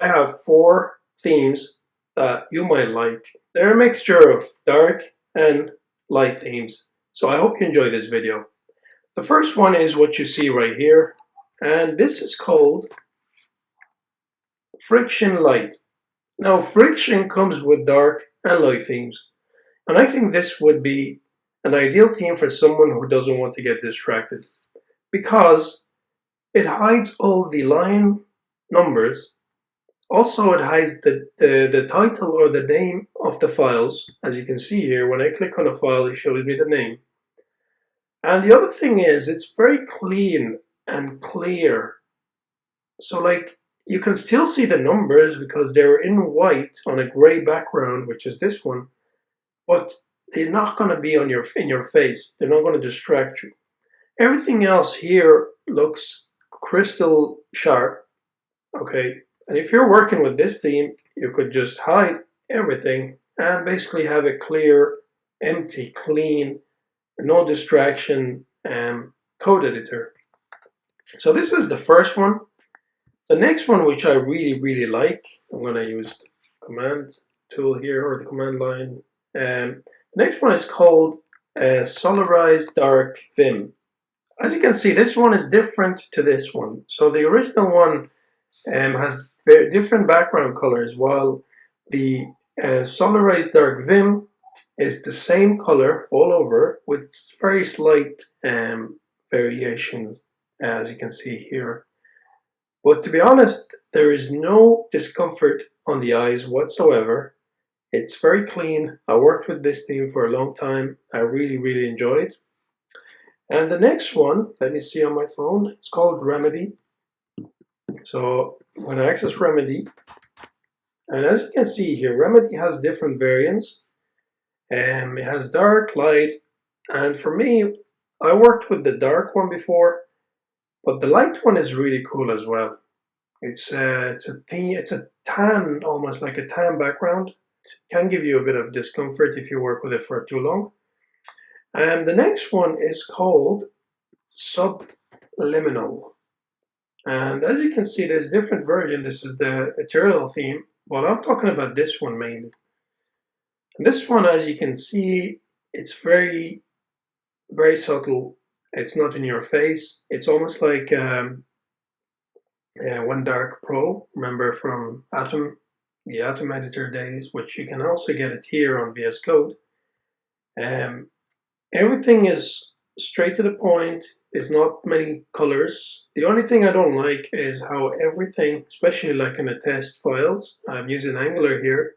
I have 4 themes that you might like. They're a mixture of dark and light themes. So I hope you enjoy this video. The first one is what you see right here, and this is called Friction Light. Now, friction comes with dark and light themes, and I think this would be an ideal theme for someone who doesn't want to get distracted, because it hides all the line numbers. Also, it hides the title or the name of the files. As you can see here, when I click on a file, it shows me the name. And the other thing is, it's very clean and clear. So like, you can still see the numbers because they're in white on a gray background, which is this one, but they're not going to be on in your face. They're not going to distract you. Everything else here looks crystal sharp, okay? And if you're working with this theme, you could just hide everything and basically have a clear, empty, clean, no distraction code editor. So this is the first one. The next one, which I really like, I'm going to use the command tool here, or the command line. The next one is called Solarize Dark Vim. As you can see, this one is different to this one. So the original one has very different background colors, while the Solarize Dark Vim is the same color all over with very slight variations, as you can see here. But to be honest, there is no discomfort on the eyes whatsoever. It's very clean. I worked with this theme for a long time. I really enjoy it. And the next one, let me see on my phone, it's called Remedy. So when I access Remedy, and as you can see here, Remedy has different variants. It has dark, light, and for me, I worked with the dark one before, but the light one is really cool as well. It's a tan, almost like a tan background. It can give you a bit of discomfort if you work with it for too long. And the next one is called Subliminal. And as you can see, there's different versions. This is the Eternal theme, but I'm talking about this one mainly. And this one, as you can see, it's very subtle. It's not in your face. It's almost like One Dark Pro, remember from Atom, the Atom editor days, which you can also get it here on VSCode. Everything is straight to the point. There's not many colors. The only thing I don't like is how everything, especially like in the test files, I'm using Angular here,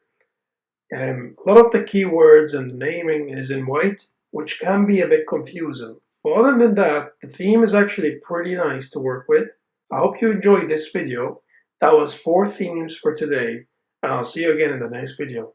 a lot of the keywords and the naming is in white, which can be a bit confusing. But other than that, the theme is actually pretty nice to work with. I hope you enjoyed this video. That was 4 themes for today, and I'll see you again in the next video.